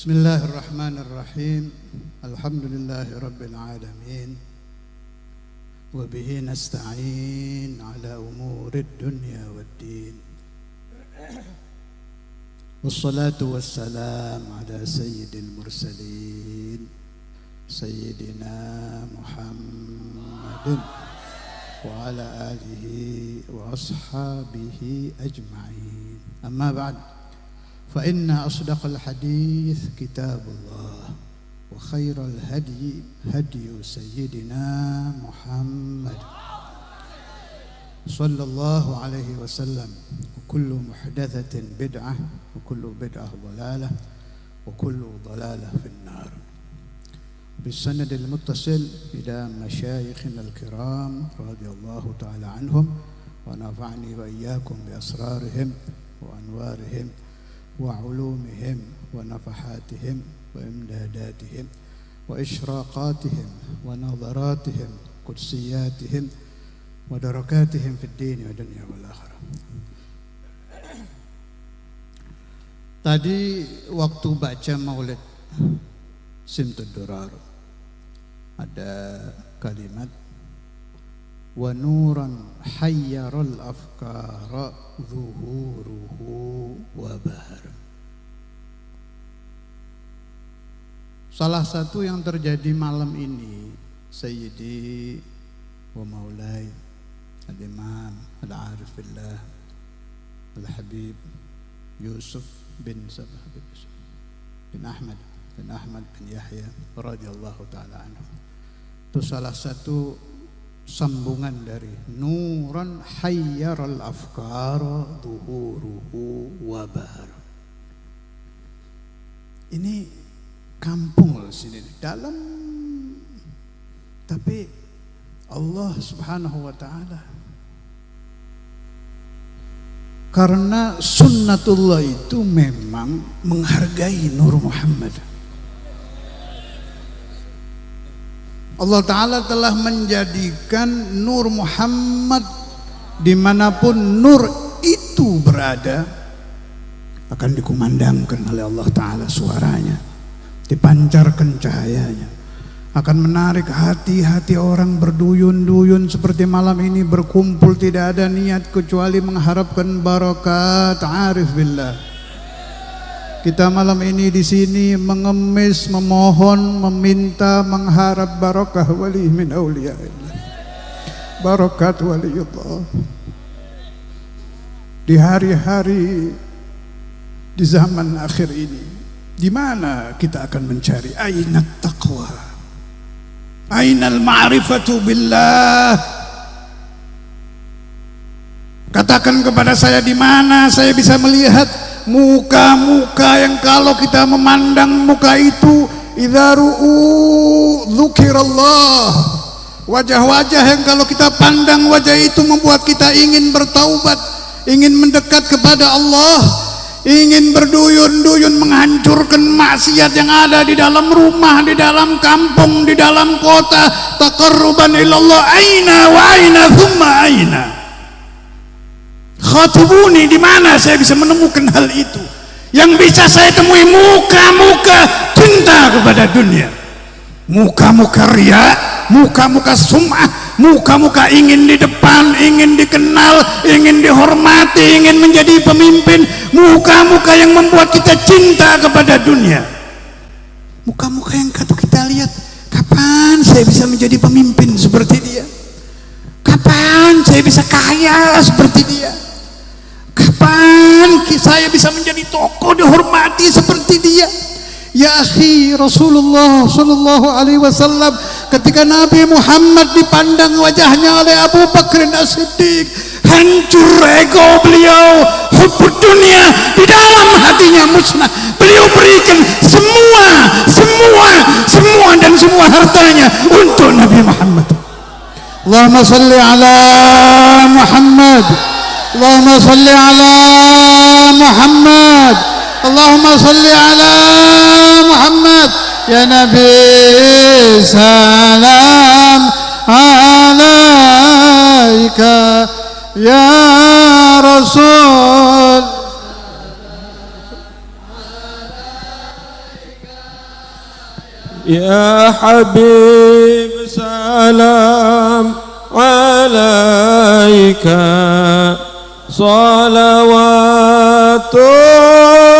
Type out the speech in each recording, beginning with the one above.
Bismillahirrahmanirrahim. Alhamdulillahi rabbil alamin. Wa bihi nasta'in ala umurid dunya waddin. Wassalatu wassalam ala sayyidil mursalin Sayyidina Muhammadin wa ala alihi wa ashabihi ajma'in. Amma ba'd. فإن أصدق الحديث كتاب الله وخير الهدي هدي سيدنا محمد صلى الله عليه وسلم وكل محدثة بدعة وكل بدعة ضلالة وكل ضلالة في النار. بالسند المتصل إلى مشايخنا الكرام رضي الله تعالى عنهم ونفعني وإياكم بأسرارهم وأنوارهم وعلومهم ونفحاتهم وإمداداتهم وإشراقاتهم ونظراتهم قدسياتهم ودركاتهم في الدين والدنيا والآخرة. Tadi waktu baca maulid Simtud Durar ada kalimat wa nuran hayyaral afkara zuhuruhu wa bahar. Salah satu yang terjadi malam ini Sayyidi wa Maulai Al-Imam Al-Arif Billah Al-Habib Yusuf bin Sabah bin Ahmad bin Yahya radhiyallahu ta'ala anhu. Itu salah satu sambungan dari nuran hayyaral afkara zuhuruhu wa bahar. Ini kampung loh sini dalam, tapi Allah Subhanahu wa ta'ala karena sunnatullah itu memang menghargai Nur Muhammad. Allah Ta'ala telah menjadikan Nur Muhammad dimanapun Nur itu berada akan dikumandangkan oleh Allah Ta'ala suaranya, dipancarkan cahayanya, akan menarik hati-hati orang berduyun-duyun seperti malam ini berkumpul tidak ada niat kecuali mengharapkan barakat arif billah. Kita malam ini di sini mengemis, memohon, meminta, mengharap barakah wali min auliyaillah. Barakat waliullah. Di hari-hari di zaman akhir ini, di mana kita akan mencari aina taqwa? Ainal ma'rifatu billah? Katakan kepada saya di mana saya bisa melihat muka-muka yang kalau kita memandang muka itu idza ru'u dzukirallah, wajah-wajah yang kalau kita pandang wajah itu membuat kita ingin bertaubat, ingin mendekat kepada Allah, ingin berduyun-duyun menghancurkan maksiat yang ada di dalam rumah, di dalam kampung, di dalam kota, taqarruban ilallah. Aina wa aina thumma aina khatibuni, di mana saya bisa menemukan hal itu? Yang bisa saya temui muka-muka cinta kepada dunia, muka-muka riya, muka-muka sum'ah, muka-muka ingin di depan, ingin dikenal, ingin dihormati, ingin menjadi pemimpin, muka-muka yang membuat kita cinta kepada dunia, muka-muka yang kita lihat, kapan saya bisa menjadi pemimpin seperti dia? Kapan saya bisa kaya seperti dia? Kapan saya bisa menjadi tokoh dihormati seperti dia? Ya akhi, Rasulullah sallallahu alaihi wasallam ketika Nabi Muhammad dipandang wajahnya oleh Abu Bakr As-Siddiq, hancur ego beliau, hubbud dunia di dalam hatinya musnah. Beliau berikan semua dan semua hartanya untuk Nabi Muhammad. Allahumma salli ala Muhammad, Allahumma salli ala Muhammad, Allahumma salli ala Muhammad. Ya Nabi salam alaika, ya Rasul يا حبيب سلام عليك صلوات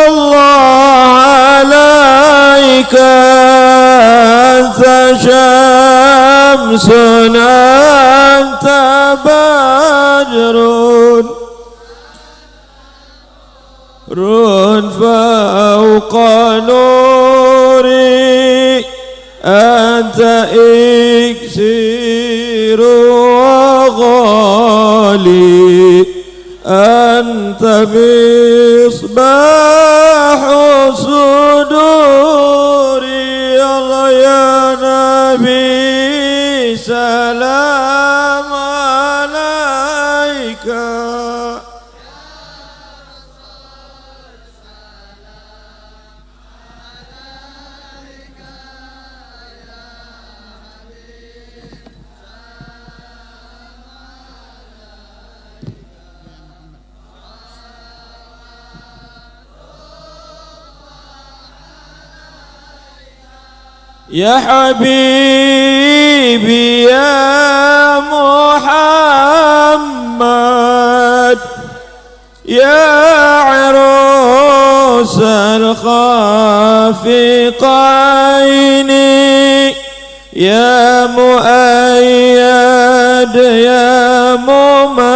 الله عليك أنت شمس أنت بدر فوق نوري أنت إكسير وغالي أنت مصباح صدوري الله يا نبي سلام عليك يا حبيبي يا محمد يا عروس الخافقين يا مؤيد يا ممجد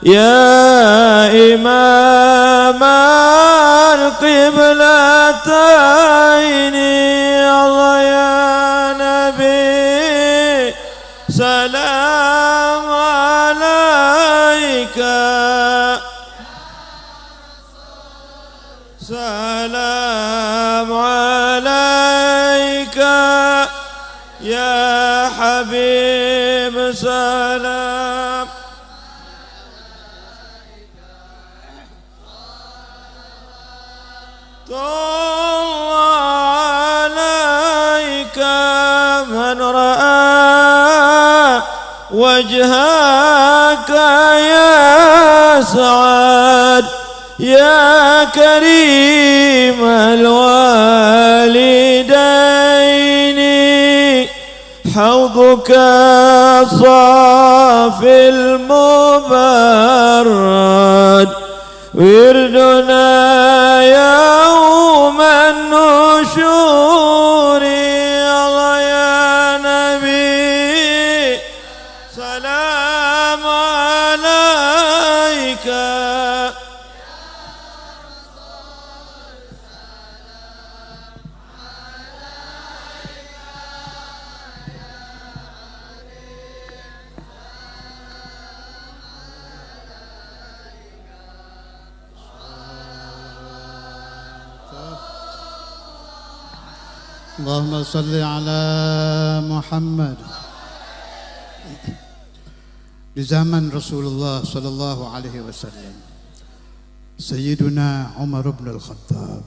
يا إمام القبلتين الله يا نبي سلام عليك سلام عليك يا حبيب سلام الله عليك من رأى وجهك يا سعد يا كريم الوالدين حوضك صافي المبرد وردنا يوم النشور الله يا نبي سلام عليك اللهم صل على Muhammad. Di zaman Rasulullah sallallahu alaihi wasallam, Sayyiduna Umar bin Al-Khattab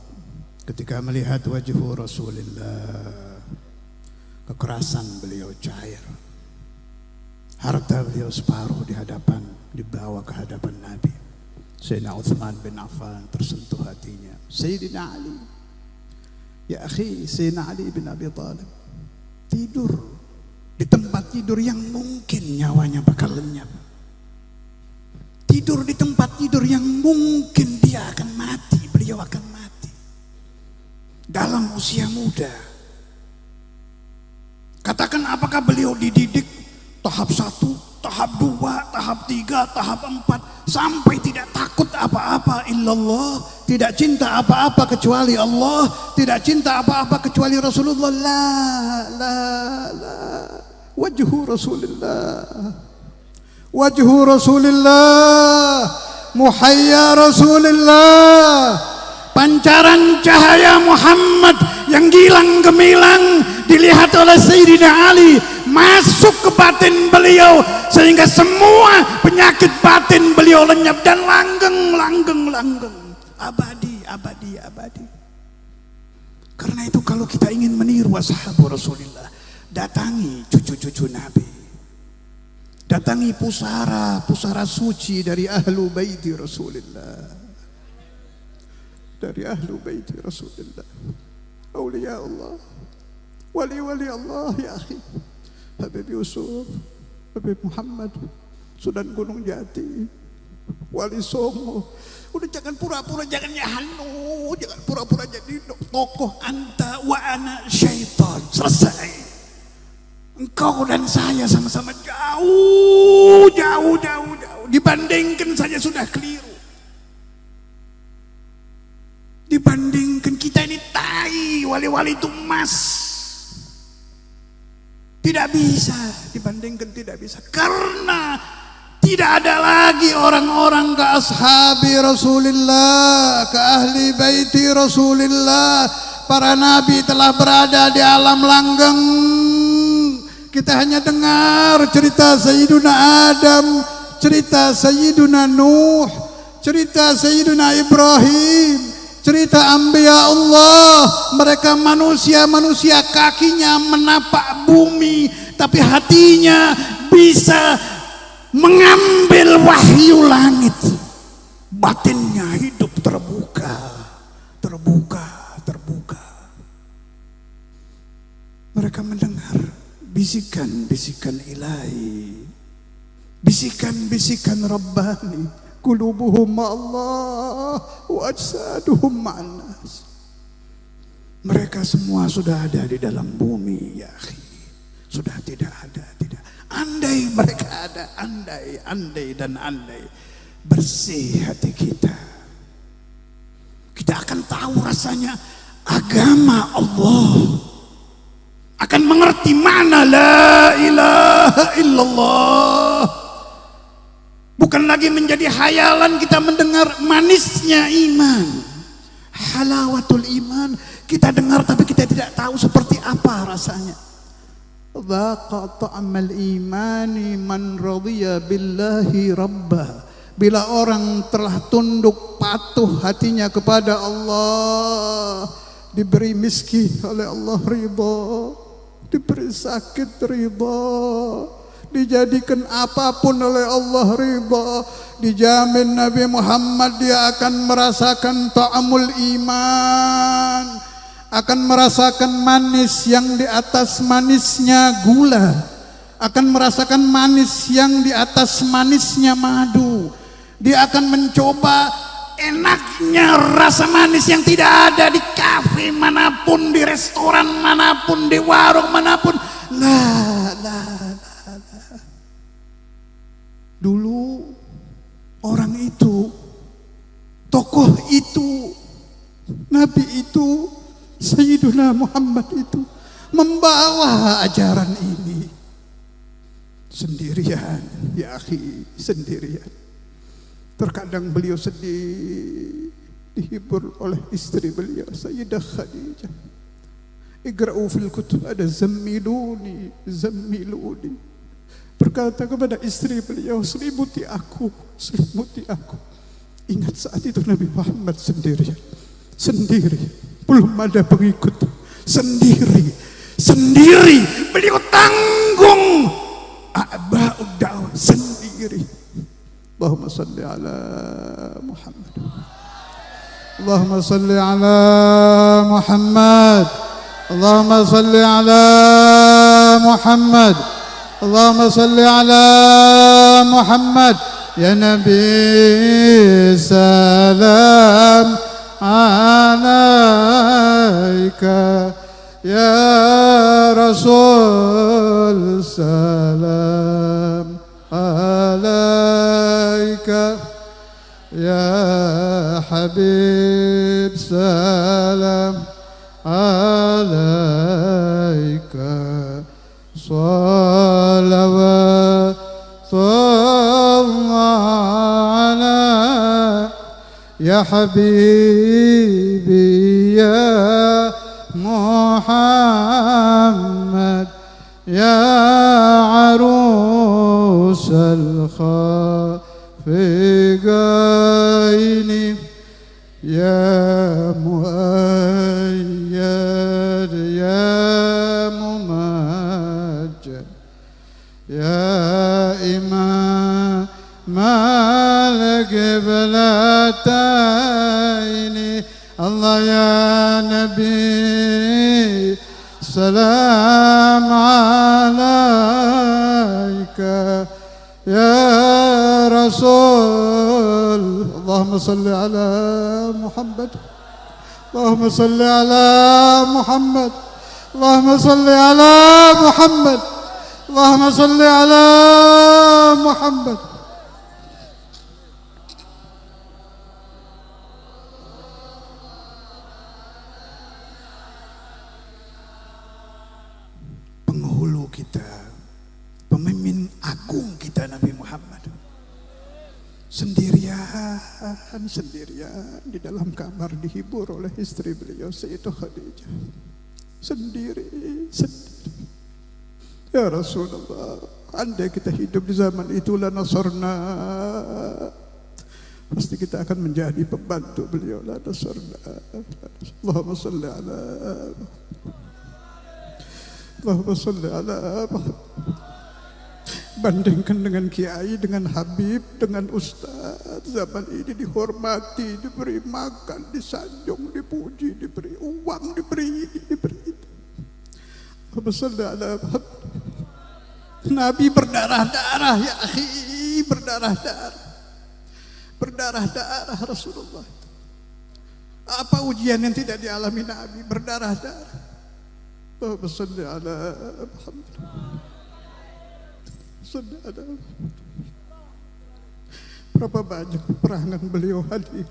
ketika melihat wajah Rasulullah, kekerasan beliau cair, harta beliau separuh dibawa ke hadapan Nabi. Sayyidina Uthman bin Affan tersentuh hatinya. Sayyidina Ali, ya akhi, Sayyidina Ali bin Abi Thalib tidur di tempat tidur yang mungkin nyawanya bakal lenyap. Tidur di tempat tidur yang mungkin dia akan mati, beliau akan mati. Dalam usia muda. Katakan apakah beliau dididik tahap 1, tahap 2, tahap 3, tahap 4 sampai tidak takut apa-apa illallah, tidak cinta apa-apa kecuali Allah, tidak cinta apa-apa kecuali Rasulullah. La wajhu Rasulullah, wajhu Rasulullah, muhayya Rasulullah, pancaran cahaya Muhammad yang gilang gemilang dilihat oleh Sayyidina Ali masuk ke batin beliau sehingga semua penyakit batin beliau lenyap dan langgeng abadi. Karena itu kalau kita ingin meniru ashabu Rasulullah, datangi cucu-cucu Nabi, datangi pusara suci dari ahlu baiti Rasulullah, dari ahlu baiti Rasulullah. Aulia Allah, wali-wali Allah ya akhi. Habib Yusuf, Habib Muhammad, Sunan Gunung Jati, Wali Songo. Udah jangan pura-pura, jangan nyahanu, jangan pura-pura jadi tokoh. Anta wa ana syaitan. Selesai. Engkau dan saya sama-sama jauh. Dibandingkan saja sudah keliru. Dibandingkan kita ini tai, wali-wali itu emas. Tidak bisa dibandingkan, tidak bisa. Karena tidak ada lagi orang-orang ke ashabi Rasulullah, ke ahli baiti Rasulullah. Para nabi telah berada di alam langgeng. Kita hanya dengar cerita Sayyiduna Adam, cerita Sayyiduna Nuh, cerita Sayyiduna Ibrahim, cerita Anbiya Allah. Mereka manusia-manusia kakinya menapak bumi, tapi hatinya bisa mengambil wahyu langit. Batinnya hidup terbuka. Mereka mendengar bisikan-bisikan ilahi, bisikan-bisikan Rabbani. Qulubuhum ma'allah wa ajsaduhum ma'annas. Mereka semua sudah ada di dalam bumi ya akhi. Sudah tidak ada, tidak. Andai mereka ada, andai bersih hati kita, kita akan tahu rasanya agama Allah, akan mengerti mana la ilaha illallah. Bukan lagi menjadi hayalan kita mendengar manisnya iman, halawatul iman. Kita dengar tapi kita tidak tahu seperti apa rasanya. Dhaqa ta'amal imani man radhiya billahi rabbah. Bila orang telah tunduk patuh hatinya kepada Allah, diberi miskin oleh Allah ridha, diberi sakit ridha, dijadikan apapun oleh Allah ridha, dijamin Nabi Muhammad dia akan merasakan ta'amul iman, akan merasakan manis yang di atas manisnya gula, akan merasakan manis yang di atas manisnya madu. Dia akan mencoba enaknya rasa manis yang tidak ada di kafe manapun, di restoran manapun, di warung manapun. Dulu orang itu, tokoh itu, Nabi itu, Sayyiduna Muhammad itu membawa ajaran ini sendirian, ya akhi, sendirian. Terkadang beliau sedih, dihibur oleh istri beliau Sayyidah Khadijah. Iqra'u fil kutub, ada zammiluni, zammiluni. Berkata kepada istri beliau, selimuti aku, selimuti aku. Ingat saat itu Nabi Muhammad sendirian, sendiri, belum ada pengikut, sendiri, beliau tanggung a'ba'ud da'wah sendiri. Allahumma salli ala Muhammad, Allahumma salli ala Muhammad, Allahumma salli ala Muhammad, Allahumma salli ala Muhammad. Ya Nabi salam alaika, ya Rasul salam alaika, ya Habib salam alaika, salawat ya Habibi ya Muhammad, ya arus al-khafiqaini, ya muayyad ya mumajjad, ya imam al-qiblataini. الله يا نبي سلام عليك يا رسول. اللهم صل على محمد، اللهم صل على محمد، اللهم صل على محمد، اللهم صل على محمد. Penghulu kita, pemimpin agung kita Nabi Muhammad, sendirian di dalam kamar dihibur oleh istri beliau Sayyidah Khadijah. Sendiri. Ya Rasulullah, andai kita hidup di zaman itu lanasarna, pasti kita akan menjadi pembantu beliau. Lanasarna. Allahumma salli ala Allahumma salli ala bandingkan dengan kiai, dengan habib, dengan ustaz, zaman ini dihormati, diberi makan, disanjung, dipuji, diberi uang, diberi. Allahumma salli ala Nabi berdarah-darah ya akhi, berdarah-darah Rasulullah. Apa ujian yang tidak dialami Nabi? Berdarah-darah. Allahumma salli ala Muhammad. Berapa banyak peperangan beliau hadir,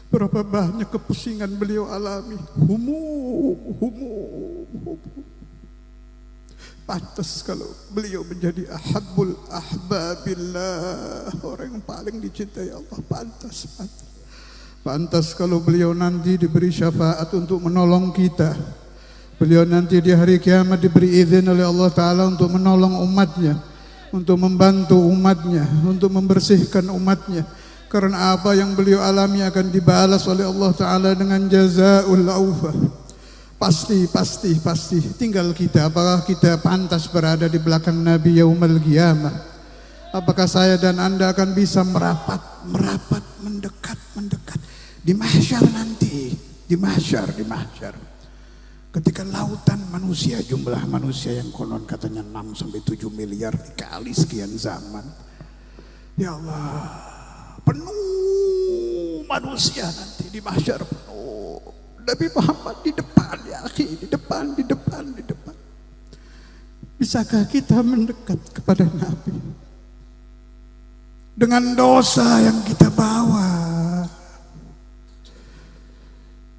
berapa banyak kepusingan beliau alami. Pantas kalau beliau menjadi ahabbul ahbabillah, orang yang paling dicintai Allah. Pantas kalau beliau nanti diberi syafaat untuk menolong kita. Beliau nanti di hari kiamat diberi izin oleh Allah Ta'ala untuk menolong umatnya, untuk membantu umatnya, untuk membersihkan umatnya. Karena apa yang beliau alami akan dibalas oleh Allah Ta'ala dengan jazaul awfa. Pasti. Tinggal kita, apakah kita pantas berada di belakang Nabi yaumul qiyamah? Apakah saya dan Anda akan bisa merapat, mendekat di mahsyar nanti, di mahsyar. Ketika lautan manusia, jumlah manusia yang konon katanya 6-7 miliar dikali sekian zaman. Ya Allah, penuh manusia nanti di mahsyar penuh. Nabi Muhammad di depan ya akhi, di depan. Bisakah kita mendekat kepada Nabi dengan dosa yang kita bawa,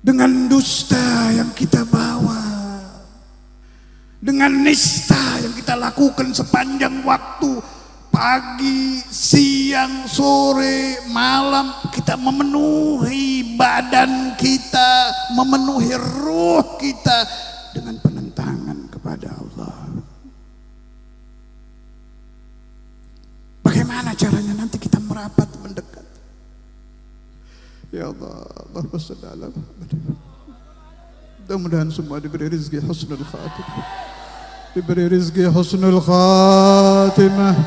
dengan dusta yang kita bawa, dengan nista yang kita lakukan sepanjang waktu, pagi, siang, sore, malam, kita memenuhi badan kita, memenuhi ruh kita dengan penentangan kepada Allah. Bagaimana caranya nanti kita merapat mendekat? Ya Allah, Allahumma shalli ala Muhammad. Mudah-mudahan semua diberi rezeki husnul khatimah, diberi rezeki husnul khatimah.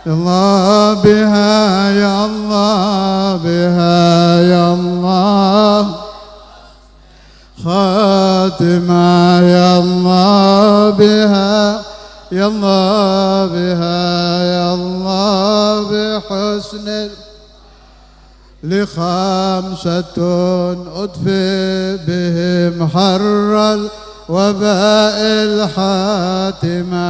Ya Allah biha, ya Allah biha, ya Allah khatimah, ya Allah biha, ya Allah biha, ya Allah bihusnil لخمسة أطفئ بهم حر الوباء الحاتمة.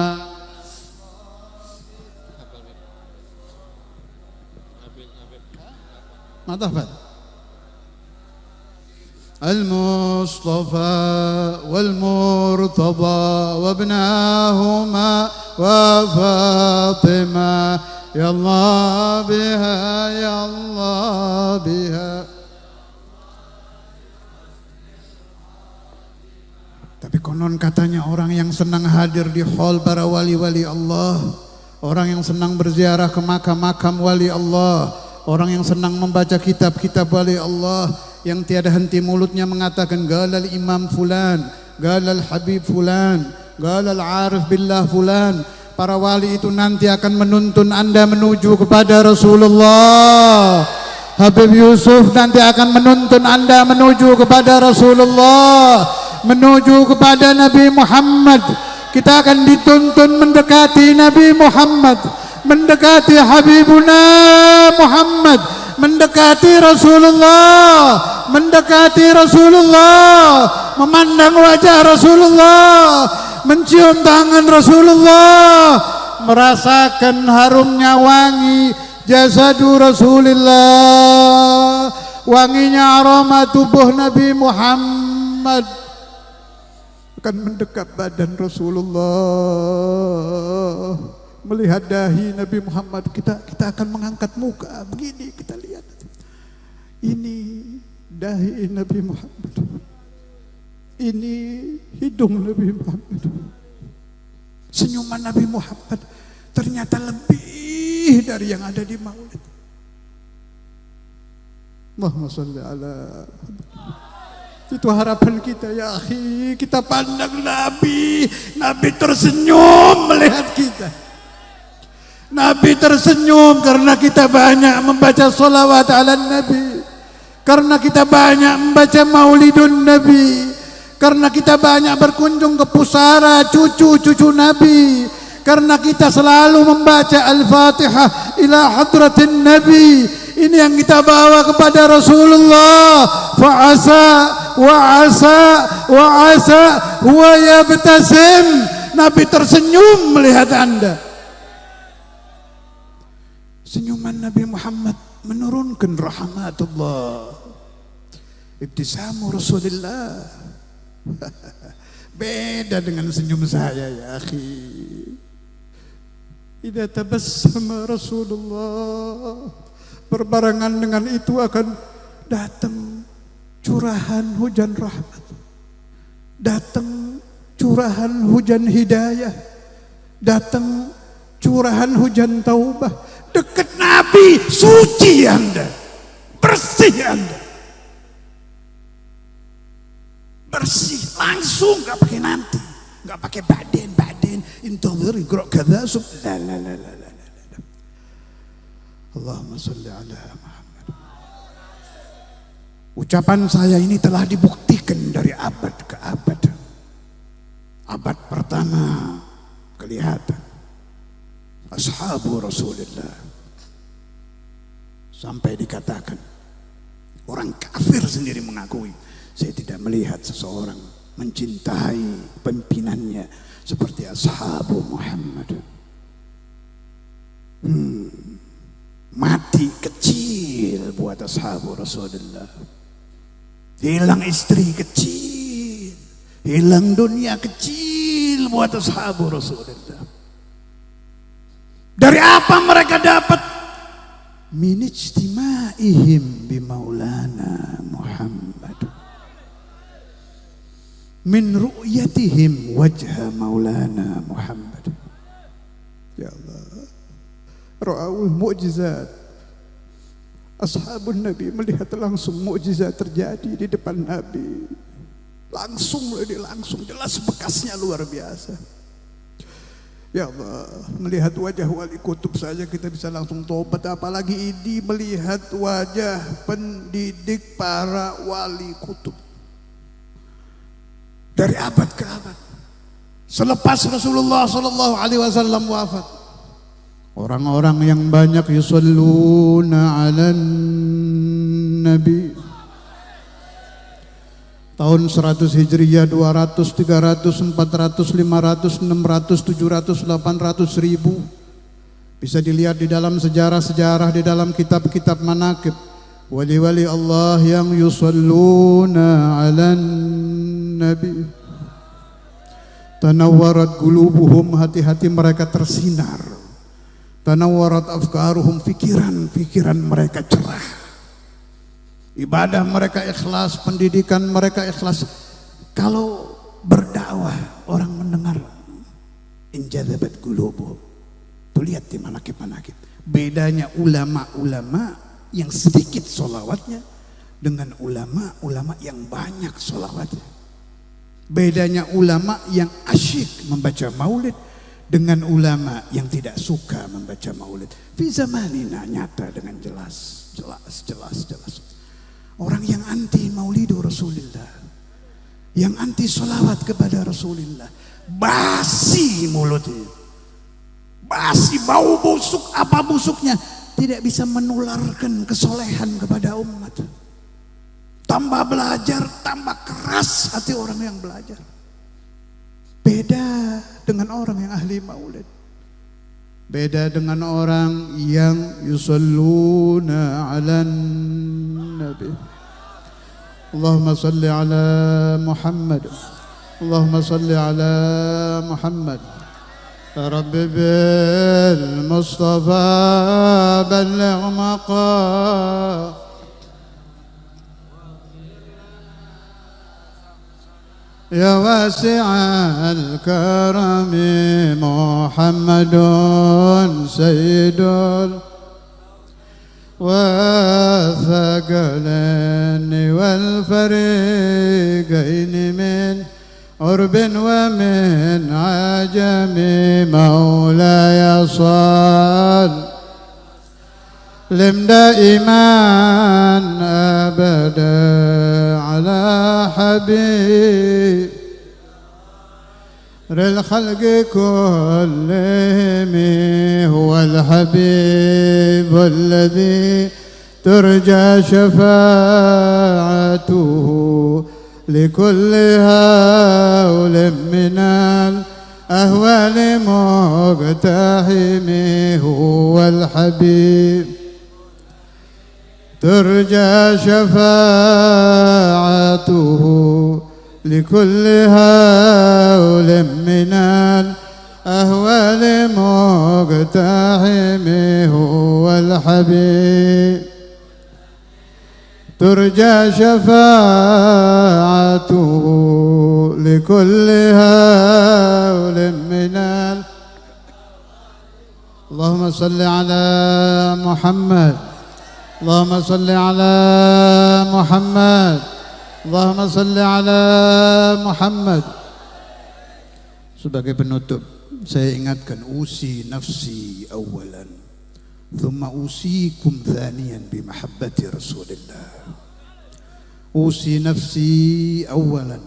ماذا المصطفى والمرتضى وابناهما وفاطمة يا الله بها يا الله بها. Tapi konon katanya orang yang senang hadir di hall para wali-wali Allah, orang yang senang berziarah ke makam-makam wali Allah, orang yang senang membaca kitab-kitab wali Allah, yang tiada henti mulutnya mengatakan galal imam fulan, galal habib fulan, galal arif billah fulan. Para wali itu nanti akan menuntun Anda menuju kepada Rasulullah. Habib Yusuf nanti akan menuntun Anda menuju kepada Rasulullah, menuju kepada Nabi Muhammad. Kita akan dituntun mendekati Nabi Muhammad, mendekati Habibuna Muhammad, mendekati Rasulullah, mendekati Rasulullah, memandang wajah Rasulullah, mencium tangan Rasulullah, merasakan harumnya wangi jasadu Rasulullah, wanginya aroma tubuh Nabi Muhammad, akan mendekat badan Rasulullah, melihat dahi Nabi Muhammad. Kita akan mengangkat muka begini, kita lihat ini dahi Nabi Muhammad, ini hidung Nabi Muhammad, senyuman Nabi Muhammad ternyata lebih dari yang ada di maulid. Allahumma sholli ala. Itu harapan kita ya akhi. Kita pandang Nabi, Nabi tersenyum melihat kita. Nabi tersenyum karena kita banyak membaca salawat ala Nabi, karena kita banyak membaca maulidun Nabi, karena kita banyak berkunjung ke pusara cucu-cucu Nabi, karena kita selalu membaca Al-Fatihah ila hadratin Nabi. Ini yang kita bawa kepada Rasulullah. Fa'asa wa'asa wa'asa huwa yabtasim. Nabi tersenyum melihat Anda. Senyuman Nabi Muhammad menurunkan rahmatullah. Ibtisamu Rasulullah beda dengan senyum saya ya akhi. Idza tabassama Rasulullah, berbarengan dengan itu akan datang curahan hujan rahmat, datang curahan hujan hidayah, datang curahan hujan taubah. Dekat Nabi, suci Anda, bersih Anda, bersih langsung, gak pakai nanti, gak pakai baden intadhir iqra kadza la. Allahumma sholli ala Muhammad. Ucapan saya ini telah dibuktikan dari abad ke abad. Abad pertama kelihatan ashabu Rasulullah, sampai dikatakan orang kafir sendiri mengakui, saya tidak melihat seseorang mencintai pimpinannya seperti ashabu Muhammad. Mati kecil buat ashabu Rasulullah, hilang istri kecil, hilang dunia kecil buat ashabu Rasulullah. Dari apa mereka dapat? Min ijtima'ihim bi maulana Muhammad, min ru'yatihim wajha maulana Muhammad. Ya Allah, ra'aul mu'jizat. Ashabun Nabi melihat langsung mukjizat terjadi di depan Nabi. Langsung jelas bekasnya luar biasa. Ya Allah, melihat wajah wali kutub saja kita bisa langsung tobat, apalagi ini melihat wajah pendidik para wali kutub. Dari abad ke abad, selepas Rasulullah SAW wafat, orang-orang yang banyak yusalluna ala Nabi. Tahun 100 Hijriyah, 200, 300, 400, 500, 600, 700, 800, 1000. Bisa dilihat di dalam sejarah-sejarah, di dalam kitab-kitab manaqib. Wali-wali Allah yang yusalluna ala Nabi. Tanawwarat qulubuhum, hati-hati mereka tersinar. Tanawwarat afkaruhum, pikiran mereka cerah. Ibadah mereka ikhlas, pendidikan mereka ikhlas. Kalau berdakwah orang mendengar, injadabat qulubuhum. Tuh lihat di manaqib-manaqib. Bedanya ulama-ulama yang sedikit sholawatnya dengan ulama-ulama yang banyak sholawatnya. Bedanya ulama yang asyik membaca maulid dengan ulama yang tidak suka membaca maulid. Fi zamanina nyata dengan jelas. jelas. Orang yang anti maulidu Rasulullah, yang anti sholawat kepada Rasulullah, basi mulutnya, basi, bau busuk, apa busuknya, tidak bisa menularkan kesolehan kepada umat. Tambah belajar, tambah keras hati orang yang belajar. Beda dengan orang yang ahli maulid. Beda dengan orang yang yusalluna ala nabi. Allahumma salli ala Muhammad. Allahumma salli ala Muhammad. Ya Rabbi bil Mustafa balligh maqam. يا واسع الكرم محمد سيد والثقلين والفريقين من عرب ومن عجم مولاي صل لم دائما أبدا على حبيب الخلق كلهم هو الحبيب الذي ترجى شفاعته لكل هول من الأهوال مقتحم هو الحبيب ترجى شفاعته لكل هول من الأهوال مقتحم هو الحبيب ترجى شفاعته لكل هول من اللهم صل على محمد. اللهم صل على محمد. Allahumma salli ala Muhammad. Sebagai penutup, saya ingatkan, usi nafsi awalan, thumma usikum thaniyan bi mahabbati Rasulillah. Usi nafsi awalan,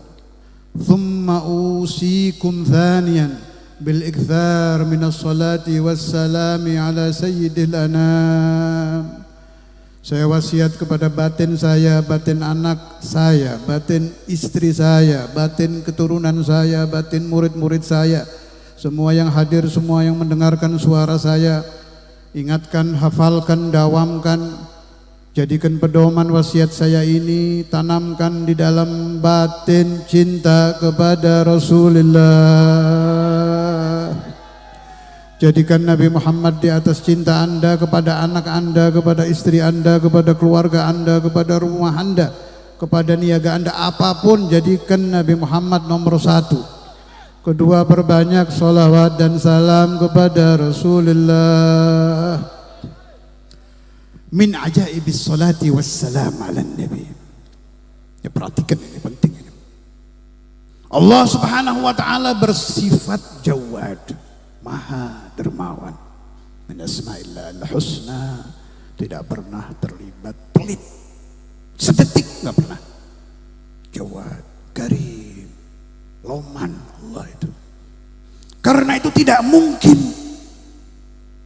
thumma usikum thaniyan bil ikthar min as-salati was-salami ala sayyidil anam. Saya wasiat kepada batin saya, batin anak saya, batin istri saya, batin keturunan saya, batin murid-murid saya, semua yang hadir, semua yang mendengarkan suara saya, ingatkan, hafalkan, dawamkan, jadikan pedoman wasiat saya ini, tanamkan di dalam batin cinta kepada Rasulullah. Jadikan Nabi Muhammad di atas cinta Anda kepada anak Anda, kepada istri Anda, kepada keluarga Anda, kepada rumah Anda, kepada niaga Anda, apapun, jadikan Nabi Muhammad nomor satu. Kedua, perbanyak sholawat dan salam kepada Rasulullah. Min ajaibis salati wassalam ala Nabi. Ya, perhatikan ini, penting ini. Allah Subhanahu wa ta'ala bersifat Jawad, Maha Dermawan. Min asma'illah al-husna, tidak pernah terlibat pelit sedetik, nggak pernah. Jawad, Karim, Loman, Allah itu. Karena itu tidak mungkin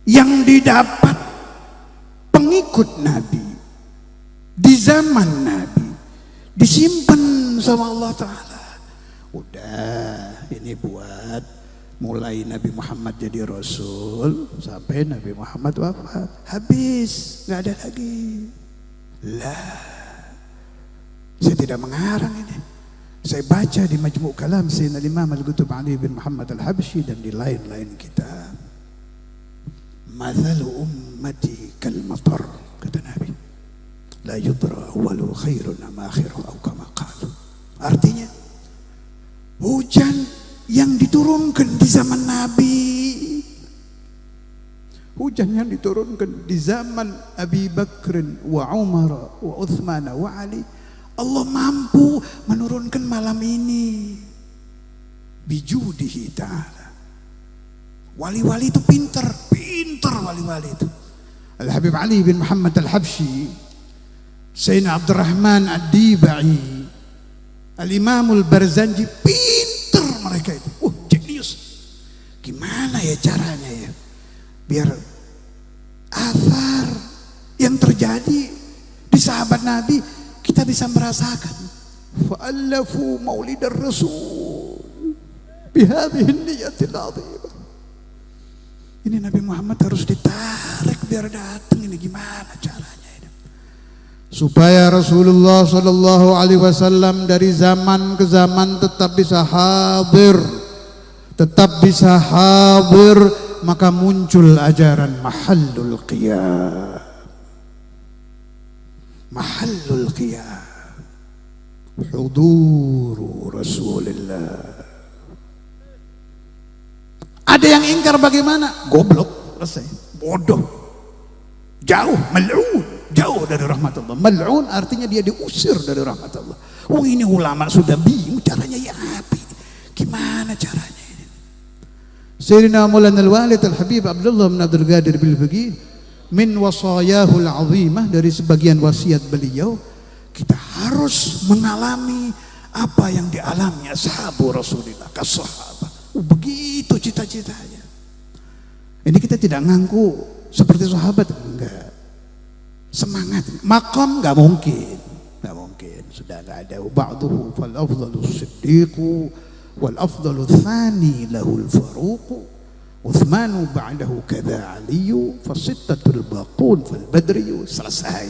yang didapat pengikut Nabi di zaman Nabi disimpan sama Allah Ta'ala. Udah, ini buat mulai Nabi Muhammad jadi Rasul sampai Nabi Muhammad wafat, habis, nggak ada lagi. Lah, saya tidak mengarang ini. Saya baca di Majmu' Kalam Sayyidina Imam Al-Qutb Ali bin Muhammad Al-Habsyi dan di lain-lain kitab. Mathalu ummati kal matar, kata Nabi, la yudra awwalu khairun am akhiru atau kama qalu. Artinya, hujan yang diturunkan di zaman Nabi, hujan yang diturunkan di zaman Abi Bakr wa Umar wa Uthman wa Ali, Allah mampu menurunkan malam ini bijudihi ta'ala. Wali-wali itu pintar wali-wali itu. Al-Habib Ali bin Muhammad Al-Habsyi, Sayyidina Abdurrahman Ad-Dibai, Al-Imamul Barzanji, pinter mereka itu. Jenius. Gimana ya caranya ya biar athar yang terjadi di sahabat Nabi kita bisa merasakan. Fa'allafu maulidar rasul bihadhihi niyatil azimah. Ini Nabi Muhammad harus ditarik biar datang. Ini gimana caranya ini? Supaya Rasulullah Sallallahu Alaihi Wasallam dari zaman ke zaman tetap bisa hadir, maka muncul ajaran mahallul qiyam. Mahallul qiyam, huduru Rasulullah. Ada yang ingkar bagaimana? Goblok, selesai. Bodoh, jauh, mal'un, jauh dari rahmat Allah. Mal'un artinya dia diusir dari rahmat Allah. Ini ulama sudah bingung caranya ya apa? Gimana caranya ini? Sayyidina Maulana Al-Walid Al-Habib Abdullah bin Abdul Qadir Bil-Faqih, min wasayahul azimah, dari sebagian wasiat beliau, kita harus mengalami apa yang dialami ashabu Rasulullah, kas-sahabah. Begitu cita-citanya. Ini kita tidak ngaku seperti sahabat, enggak. Semangat, maqam enggak mungkin, sudah enggak ada. Ba'duhu fal afdalu siddiqu wal afdalu tsani lahul faruqu Uthmanu ba'dahu kadza Aliyu fasittatul baqun fal badriyu. Selesai.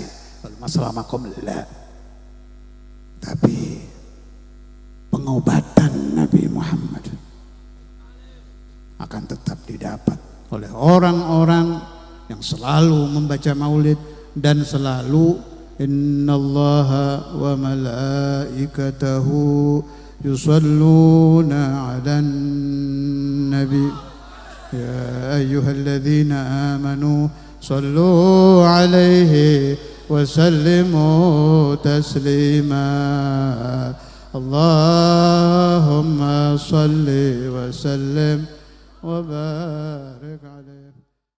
Masalah maqam la. Tapi pengobatan Nabi Muhammad akan tetap didapat oleh orang-orang yang selalu membaca maulid dan selalu innallaha wa malaikatahu yusalluna 'alan nabi ya ayyuhalladzina amanu sallu 'alaihi wa sallimu taslima. Allahumma salli wa sallim وبارك